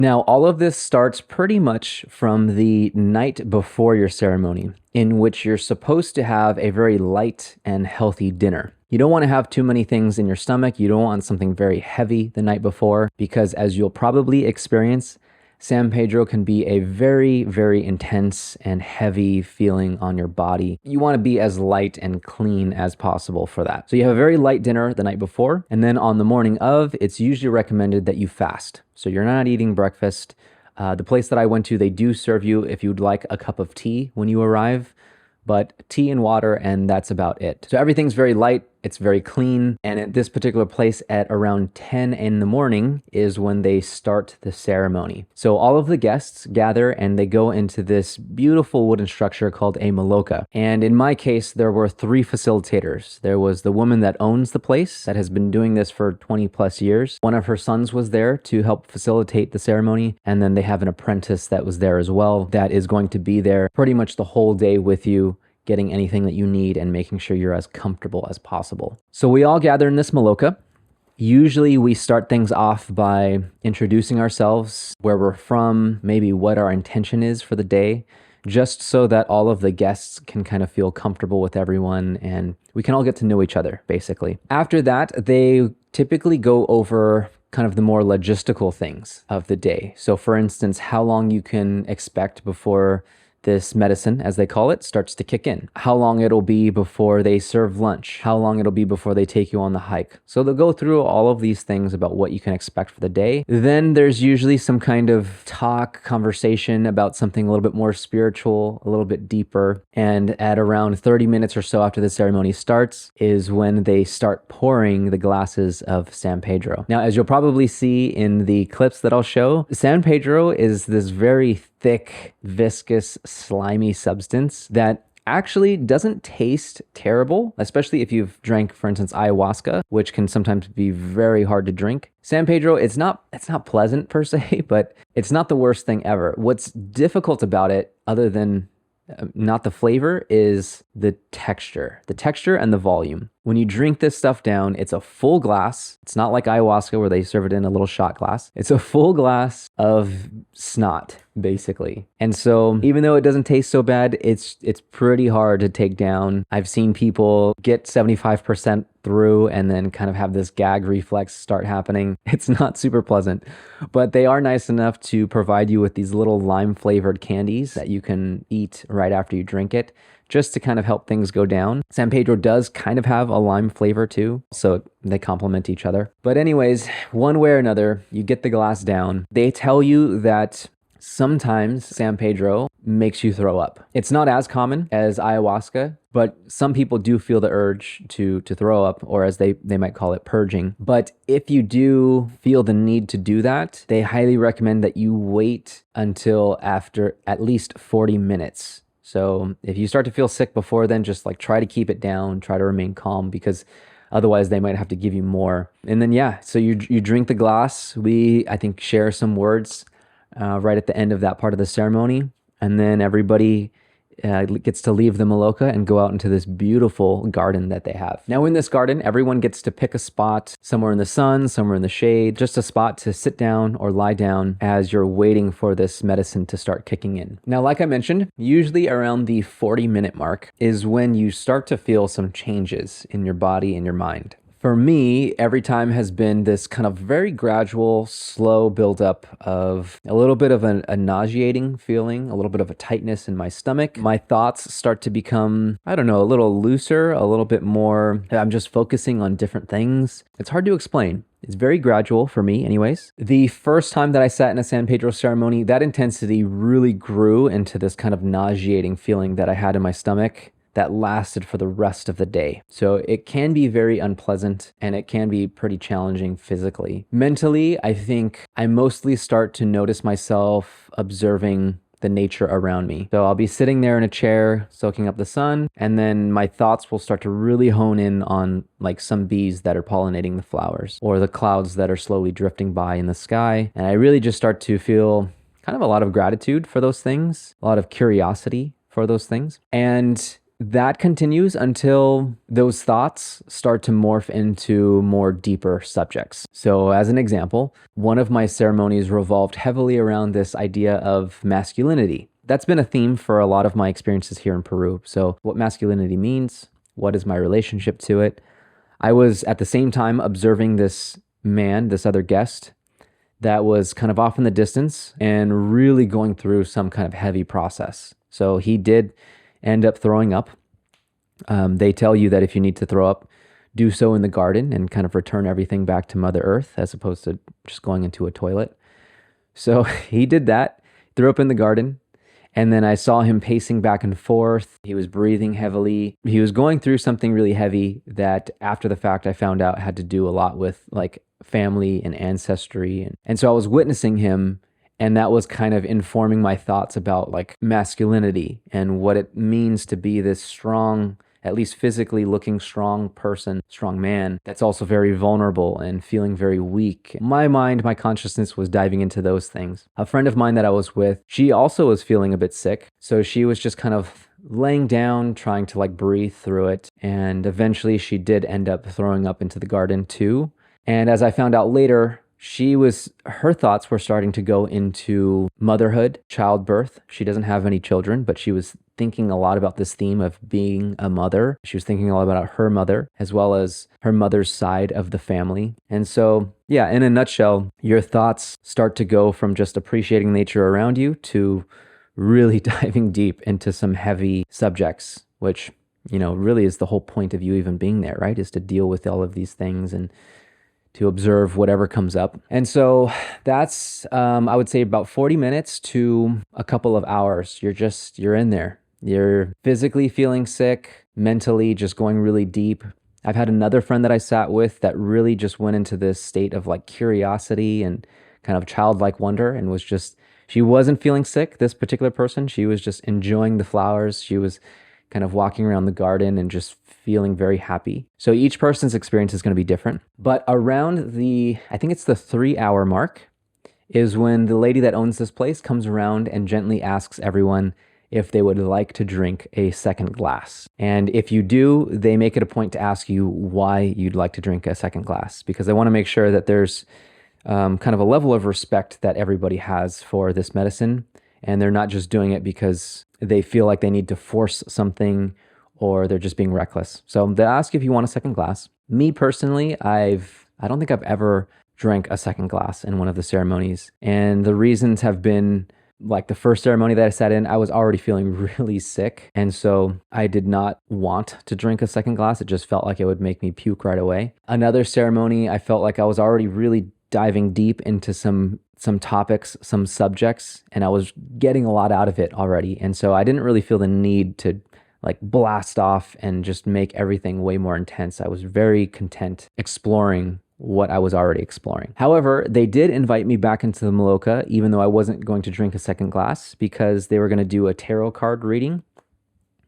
Now, all of this starts pretty much from the night before your ceremony, in which you're supposed to have a very light and healthy dinner. You don't want to have too many things in your stomach. You don't want something very heavy the night before, because as you'll probably experience, San Pedro can be a very, very intense and heavy feeling on your body. You want to be as light and clean as possible for that. So you have a very light dinner the night before, and then on the morning of, it's usually recommended that you fast. So you're not eating breakfast. The place that I went to, they do serve you, if you'd like, a cup of tea when you arrive, but tea and water, and that's about it. So everything's very light. It's very clean. And at this particular place at around 10 in the morning is when they start the ceremony. So all of the guests gather and they go into this beautiful wooden structure called a maloca. And in my case, there were 3 facilitators. There was the woman that owns the place that has been doing this for 20 plus years. One of her sons was there to help facilitate the ceremony. And then they have an apprentice that was there as well that is going to be there pretty much the whole day with you, getting anything that you need and making sure you're as comfortable as possible. So we all gather in this maloca. Usually we start things off by introducing ourselves, where we're from, maybe what our intention is for the day, just so that all of the guests can kind of feel comfortable with everyone and we can all get to know each other, basically. After that, they typically go over kind of the more logistical things of the day. So for instance, how long you can expect before this medicine, as they call it, starts to kick in. How long it'll be before they serve lunch. How long it'll be before they take you on the hike. So they'll go through all of these things about what you can expect for the day. Then there's usually some kind of conversation about something a little bit more spiritual, a little bit deeper. And at around 30 minutes or so after the ceremony starts is when they start pouring the glasses of San Pedro. Now, as you'll probably see in the clips that I'll show, San Pedro is this very thick, viscous, slimy substance that actually doesn't taste terrible, especially if you've drank, for instance, ayahuasca, which can sometimes be very hard to drink. San Pedro, it's not pleasant per se, but it's not the worst thing ever. What's difficult about it, other than not the flavor, is the texture and the volume. When you drink this stuff down, it's a full glass. It's not like ayahuasca where they serve it in a little shot glass. It's a full glass of snot, basically. And so even though it doesn't taste so bad, it's pretty hard to take down. I've seen people get 75% through and then kind of have this gag reflex start happening. It's not super pleasant, but they are nice enough to provide you with these little lime flavored candies that you can eat right after you drink it, just to kind of help things go down. San Pedro does kind of have a lime flavor too, so they complement each other. But anyways, one way or another, you get the glass down. They tell you that sometimes San Pedro makes you throw up. It's not as common as ayahuasca, but some people do feel the urge to throw up, or as they might call it, purging. But if you do feel the need to do that, they highly recommend that you wait until after at least 40 minutes. So if you start to feel sick before then, just like try to keep it down, try to remain calm, because otherwise they might have to give you more. And then, yeah, so you drink the glass. We, I think, share some words right at the end of that part of the ceremony. And then everybody gets to leave the maloca and go out into this beautiful garden that they have. Now in this garden, everyone gets to pick a spot, somewhere in the sun, somewhere in the shade, just a spot to sit down or lie down as you're waiting for this medicine to start kicking in. Now, like I mentioned, usually around the 40-minute mark is when you start to feel some changes in your body and your mind. For me, every time has been this kind of very gradual, slow buildup of a little bit of a nauseating feeling, a little bit of a tightness in my stomach. My thoughts start to become, a little looser, a little bit more, I'm just focusing on different things. It's hard to explain. It's very gradual for me anyways. The first time that I sat in a San Pedro ceremony, that intensity really grew into this kind of nauseating feeling that I had in my stomach that lasted for the rest of the day. So it can be very unpleasant and it can be pretty challenging physically. Mentally, I think I mostly start to notice myself observing the nature around me. So I'll be sitting there in a chair, soaking up the sun, and then my thoughts will start to really hone in on like some bees that are pollinating the flowers or the clouds that are slowly drifting by in the sky. And I really just start to feel kind of a lot of gratitude for those things, a lot of curiosity for those things. And that continues until those thoughts start to morph into more deeper subjects. So, as an example, one of my ceremonies revolved heavily around this idea of masculinity. That's been a theme for a lot of my experiences here in Peru. So, what masculinity means, what is my relationship to it? I was at the same time observing this man, this other guest, that was kind of off in the distance and really going through some kind of heavy process. So he did end up throwing up. They tell you that if you need to throw up, do so in the garden and kind of return everything back to Mother Earth as opposed to just going into a toilet. So he did that, threw up in the garden. And then I saw him pacing back and forth. He was breathing heavily. He was going through something really heavy that after the fact I found out had to do a lot with like family and ancestry. And so I was witnessing him, and that was kind of informing my thoughts about like masculinity and what it means to be this strong, at least physically looking strong person, strong man that's also very vulnerable and feeling very weak. My mind, my consciousness was diving into those things. A friend of mine that I was with, she also was feeling a bit sick. So she was just kind of laying down, trying to like breathe through it. And eventually she did end up throwing up into the garden too. And as I found out later, her thoughts were starting to go into motherhood, childbirth. She doesn't have any children, but she was thinking a lot about this theme of being a mother. She was thinking a lot about her mother, as well as her mother's side of the family. And so, yeah, in a nutshell, your thoughts start to go from just appreciating nature around you to really diving deep into some heavy subjects, which, really is the whole point of you even being there, right? Is to deal with all of these things and to observe whatever comes up. And so that's, I would say about 40 minutes to a couple of hours. You're in there. You're physically feeling sick, mentally just going really deep. I've had another friend that I sat with that really just went into this state of like curiosity and kind of childlike wonder and she wasn't feeling sick, this particular person. She was just enjoying the flowers. She was kind of walking around the garden and just feeling very happy. So each person's experience is going to be different. But around I think it's the 3-hour mark, is when the lady that owns this place comes around and gently asks everyone if they would like to drink a second glass. And if you do, they make it a point to ask you why you'd like to drink a second glass, because they want to make sure that there's kind of a level of respect that everybody has for this medicine. And they're not just doing it because they feel like they need to force something or they're just being reckless. So they ask if you want a second glass. Me personally, I don't think I've ever drank a second glass in one of the ceremonies. And the reasons have been like the first ceremony that I sat in, I was already feeling really sick. And so I did not want to drink a second glass. It just felt like it would make me puke right away. Another ceremony, I felt like I was already really diving deep into some topics, some subjects, and I was getting a lot out of it already. And so I didn't really feel the need to like blast off and just make everything way more intense. I was very content exploring what I was already exploring. However, they did invite me back into the Maloka, even though I wasn't going to drink a second glass, because they were going to do a tarot card reading.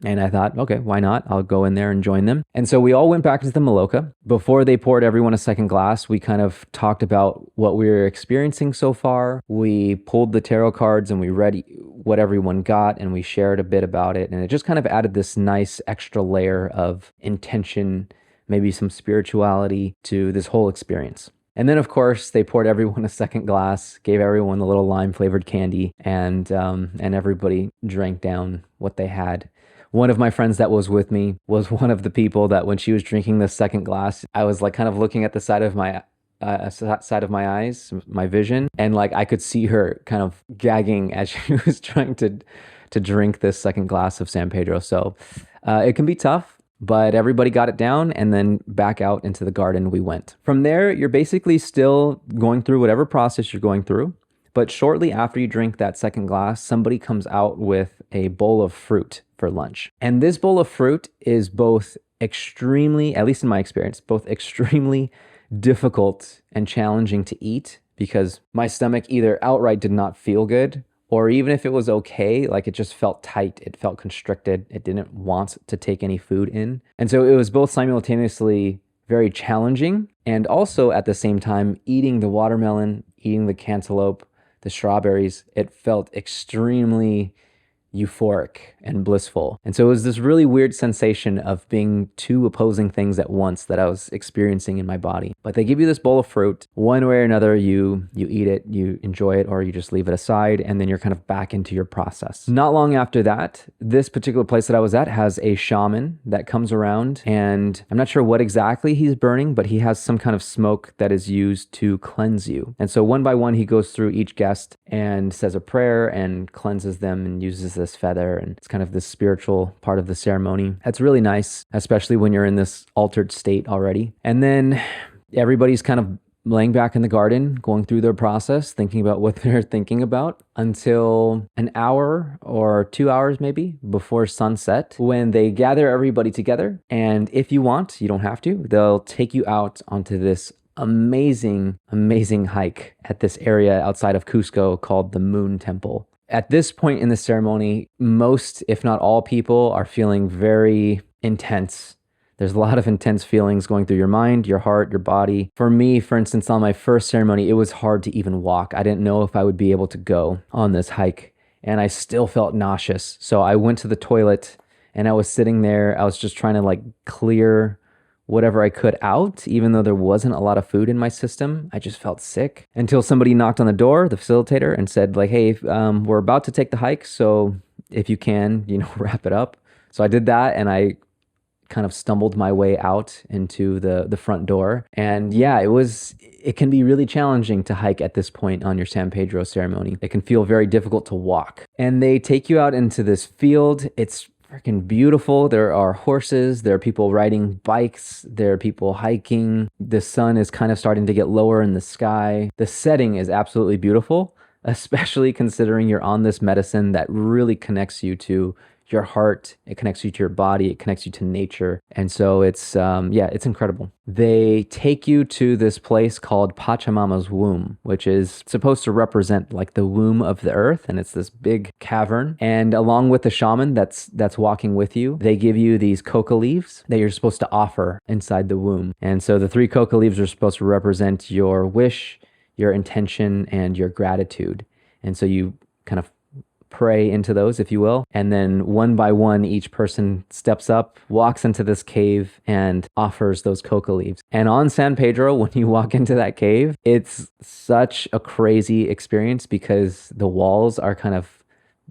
And I thought, okay, why not? I'll go in there and join them. And so we all went back into the Maloka. Before they poured everyone a second glass, we kind of talked about what we were experiencing so far. We pulled the tarot cards and we read what everyone got and we shared a bit about it. And it just kind of added this nice extra layer of intention, maybe some spirituality to this whole experience. And then, of course, they poured everyone a second glass, gave everyone a little lime-flavored candy, and everybody drank down what they had. One of my friends that was with me was one of the people that when she was drinking the second glass, I was like kind of looking at the side of my eyes, my vision, and like I could see her kind of gagging as she was trying to drink this second glass of San Pedro. So it can be tough, but everybody got it down, and then back out into the garden we went. From there, you're basically still going through whatever process you're going through. But shortly after you drink that second glass, somebody comes out with a bowl of fruit for lunch. And this bowl of fruit is both extremely, at least in my experience, both extremely difficult and challenging to eat because my stomach either outright did not feel good, or even if it was okay, like it just felt tight, it felt constricted, it didn't want to take any food in. And so it was both simultaneously very challenging and also at the same time eating the watermelon, eating the cantaloupe, the strawberries, it felt extremely euphoric and blissful. And so it was this really weird sensation of being two opposing things at once that I was experiencing in my body. But they give you this bowl of fruit. One way or another, you eat it, you enjoy it, or you just leave it aside, and then you're kind of back into your process. Not long after that, this particular place that I was at has a shaman that comes around, and I'm not sure what exactly he's burning, but he has some kind of smoke that is used to cleanse you. And so one by one, he goes through each guest and says a prayer and cleanses them and uses this feather, and it's kind of this spiritual part of the ceremony. That's really nice, especially when you're in this altered state already. And then everybody's kind of laying back in the garden, going through their process, thinking about what they're thinking about until an hour or 2 hours maybe before sunset, when they gather everybody together. And if you want, you don't have to, they'll take you out onto this amazing hike at this area outside of Cusco called the Moon Temple. At this point in the ceremony, most, if not all people, are feeling very intense. There's a lot of intense feelings going through your mind, your heart, your body. For me, for instance, on my first ceremony, it was hard to even walk. I didn't know if I would be able to go on this hike, and I still felt nauseous. So I went to the toilet and I was sitting there. I was just trying to clear whatever I could out, even though there wasn't a lot of food in my system. I just felt sick until somebody knocked on the door, the facilitator, and said hey, we're about to take the hike. So if you can, wrap it up. So I did that, and I kind of stumbled my way out into the front door. And yeah, it can be really challenging to hike at this point on your San Pedro ceremony. It can feel very difficult to walk. And they take you out into this field. It's freaking beautiful. There are horses, there are people riding bikes, there are people hiking. The sun is kind of starting to get lower in the sky. The setting is absolutely beautiful, especially considering you're on this medicine that really connects you to your heart, it connects you to your body, it connects you to nature. And so it's incredible. They take you to this place called Pachamama's womb, which is supposed to represent the womb of the earth. And it's this big cavern. And along with the shaman that's walking with you, they give you these coca leaves that you're supposed to offer inside the womb. And so the 3 coca leaves are supposed to represent your wish, your intention, and your gratitude. And so you kind of pray into those, if you will. And then one by one, each person steps up, walks into this cave, and offers those coca leaves. And on San Pedro, when you walk into that cave, it's such a crazy experience because the walls are kind of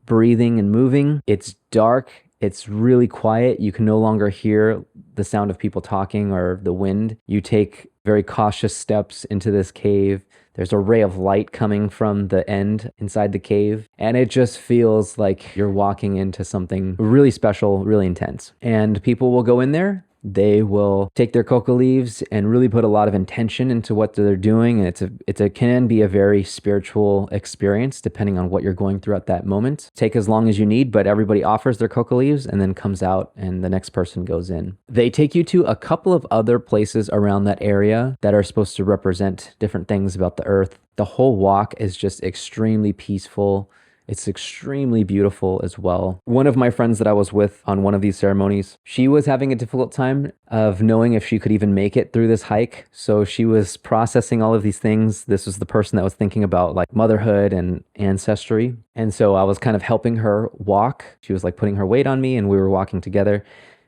breathing and moving. It's dark. It's really quiet. You can no longer hear the sound of people talking or the wind. You take very cautious steps into this cave. There's a ray of light coming from the end inside the cave, and it just feels like you're walking into something really special, really intense. And people will go in there, they will take their coca leaves and really put a lot of intention into what they're doing. And it can be a very spiritual experience depending on what you're going through at that moment. Take as long as you need, but everybody offers their coca leaves and then comes out and the next person goes in. They take you to a couple of other places around that area that are supposed to represent different things about the earth. The whole walk is just extremely peaceful. It's extremely beautiful as well. One of my friends that I was with on one of these ceremonies, she was having a difficult time of knowing if she could even make it through this hike. So she was processing all of these things. This was the person that was thinking about motherhood and ancestry. And so I was kind of helping her walk. She was putting her weight on me and we were walking together.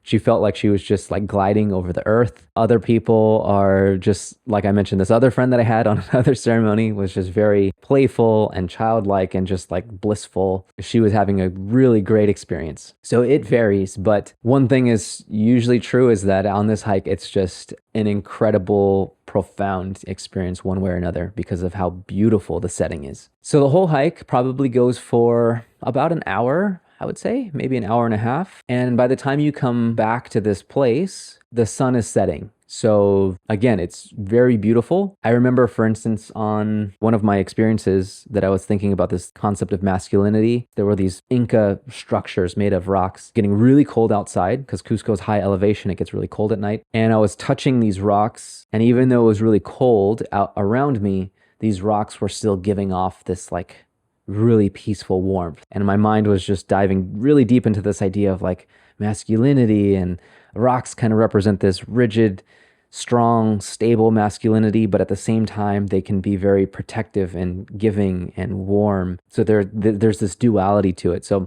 She felt like she was just gliding over the earth. Other people are just, like I mentioned, this other friend that I had on another ceremony was just very playful and childlike and just blissful. She was having a really great experience. So it varies, but one thing is usually true is that on this hike, it's just an incredible, profound experience one way or another because of how beautiful the setting is. So the whole hike probably goes for about an hour. I would say maybe an hour and a half. And by the time you come back to this place, the sun is setting. So again, it's very beautiful. I remember, for instance, on one of my experiences that I was thinking about this concept of masculinity, there were these Inca structures made of rocks getting really cold outside because Cusco's high elevation, it gets really cold at night. And I was touching these rocks. And even though it was really cold out around me, these rocks were still giving off this really peaceful warmth. And my mind was just diving really deep into this idea of masculinity, and rocks kind of represent this rigid, strong, stable masculinity, but at the same time, they can be very protective and giving and warm. So there's this duality to it. So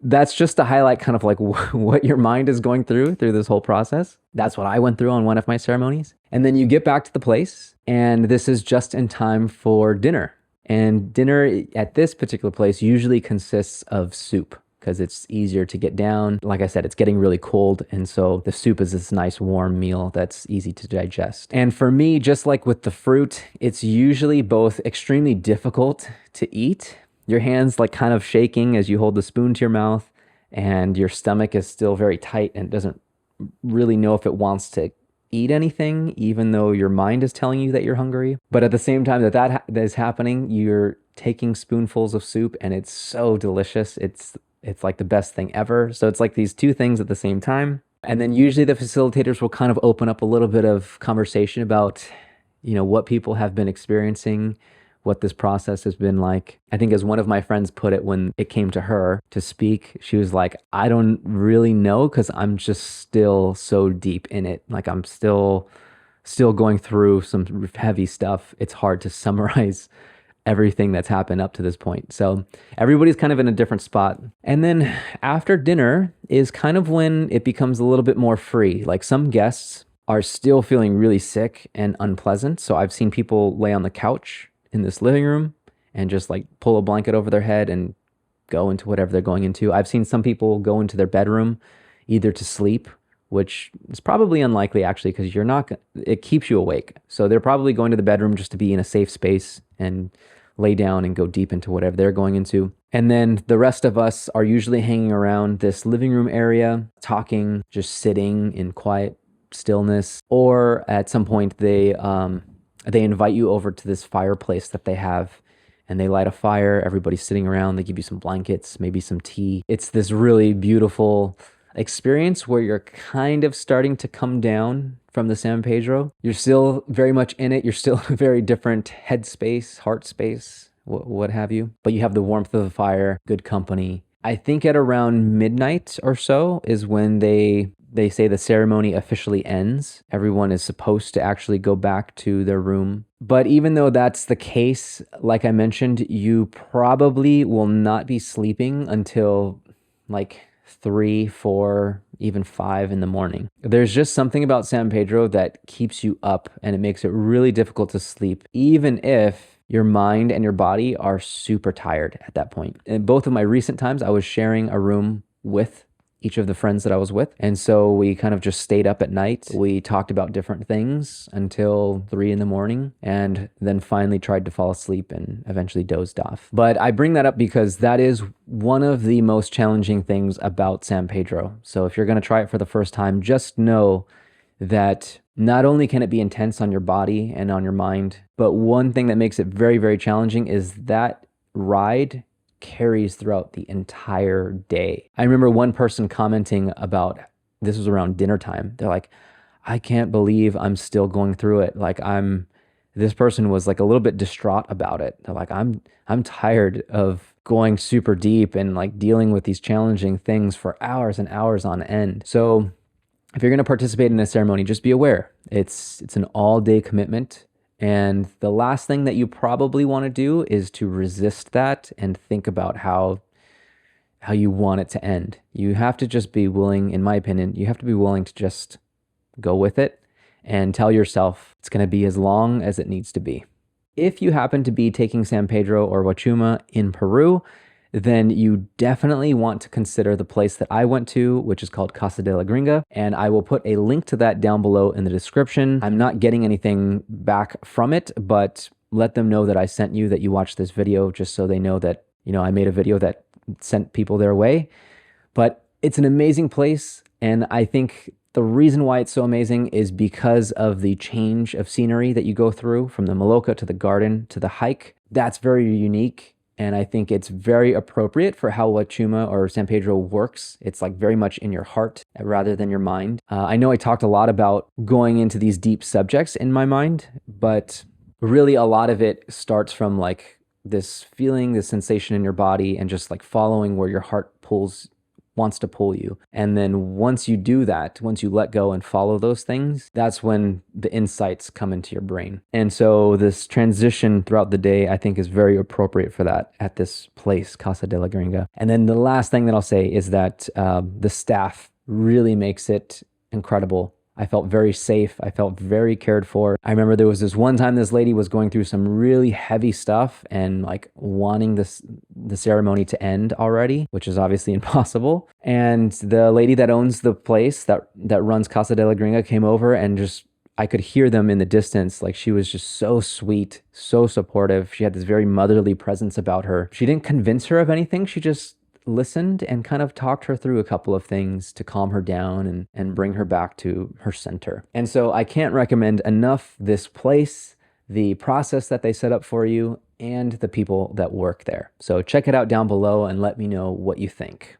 That's just to highlight kind of like what your mind is going through this whole process. That's what I went through on one of my ceremonies. And then you get back to the place, and this is just in time for dinner. And dinner at this particular place usually consists of soup because it's easier to get down. Like I said, it's getting really cold. And so the soup is this nice warm meal that's easy to digest. And for me, just like with the fruit, it's usually both extremely difficult to eat. Your hands like kind of shaking as you hold the spoon to your mouth, and your stomach is still very tight and doesn't really know if it wants to eat anything, even though your mind is telling you that you're hungry. But at the same time that is happening, you're taking spoonfuls of soup, and it's so delicious. It's like the best thing ever. So it's like these two things at the same time. And then usually the facilitators will kind of open up a little bit of conversation about, what people have been experiencing, what this process has been like. I think as one of my friends put it when it came to her to speak, she was like, I don't really know because I'm just still so deep in it. Like I'm still going through some heavy stuff. It's hard to summarize everything that's happened up to this point. So everybody's kind of in a different spot. And then after dinner is kind of when it becomes a little bit more free. Like some guests are still feeling really sick and unpleasant. So I've seen people lay on the couch in this living room and just like pull a blanket over their head and go into whatever they're going into. I've seen some people go into their bedroom either to sleep, which is probably unlikely actually because it keeps you awake. So they're probably going to the bedroom just to be in a safe space and lay down and go deep into whatever they're going into. And then the rest of us are usually hanging around this living room area, talking, just sitting in quiet stillness. Or at some point they invite you over to this fireplace that they have, and they light a fire. Everybody's sitting around. They give you some blankets, maybe some tea. It's this really beautiful experience where you're kind of starting to come down from the San Pedro. You're still very much in it. You're still in a very different headspace, heart space, what have you. But you have the warmth of the fire, good company. I think at around midnight or so is when they say the ceremony officially ends. Everyone is supposed to actually go back to their room. But even though that's the case, like I mentioned, you probably will not be sleeping until like 3, 4, even 5 in the morning. There's just something about San Pedro that keeps you up, and it makes it really difficult to sleep, even if your mind and your body are super tired at that point. In both of my recent times, I was sharing a room with each of the friends that I was with. And so we kind of just stayed up at night. We talked about different things until 3 in the morning, and then finally tried to fall asleep and eventually dozed off. But I bring that up because that is one of the most challenging things about San Pedro. So if you're going to try it for the first time, just know that not only can it be intense on your body and on your mind, but one thing that makes it very, very challenging is that ride carries throughout the entire day. I remember one person commenting about, this was around dinner time. They're like, I can't believe I'm still going through it. Like this person was like a little bit distraught about it. They're like, I'm tired of going super deep and like dealing with these challenging things for hours and hours on end. So if you're going to participate in a ceremony, just be aware. It's an all-day commitment. And the last thing that you probably want to do is to resist that and think about how you want it to end. You have to just be willing, in my opinion, you have to be willing to just go with it and tell yourself it's going to be as long as it needs to be. If you happen to be taking San Pedro or Pachamama in Peru, then you definitely want to consider the place that I went to, which is called Casa de la Gringa. And I will put a link to that down below in the description. I'm not getting anything back from it, but let them know that I sent you, that you watched this video, just so they know that, I made a video that sent people their way. But it's an amazing place. And I think the reason why it's so amazing is because of the change of scenery that you go through from the Maloca to the garden to the hike. That's very unique. And I think it's very appropriate for how Pachamama or San Pedro works. It's like very much in your heart rather than your mind. I know I talked a lot about going into these deep subjects in my mind, but really a lot of it starts from like this feeling, this sensation in your body, and just like following where your heart pulls wants to pull you. And then once you do that, once you let go and follow those things, that's when the insights come into your brain. And so this transition throughout the day, I think, is very appropriate for that at this place, Casa de la Gringa. And then the last thing that I'll say is that the staff really makes it incredible. I felt very safe. I felt very cared for. I remember there was this one time this lady was going through some really heavy stuff and like wanting the ceremony to end already, which is obviously impossible. And the lady that owns the place that runs Casa de la Gringa came over and just, I could hear them in the distance. Like, she was just so sweet, so supportive. She had this very motherly presence about her. She didn't convince her of anything. She just listened and kind of talked her through a couple of things to calm her down and bring her back to her center. And so I can't recommend enough this place, the process that they set up for you, and the people that work there. So check it out down below and let me know what you think.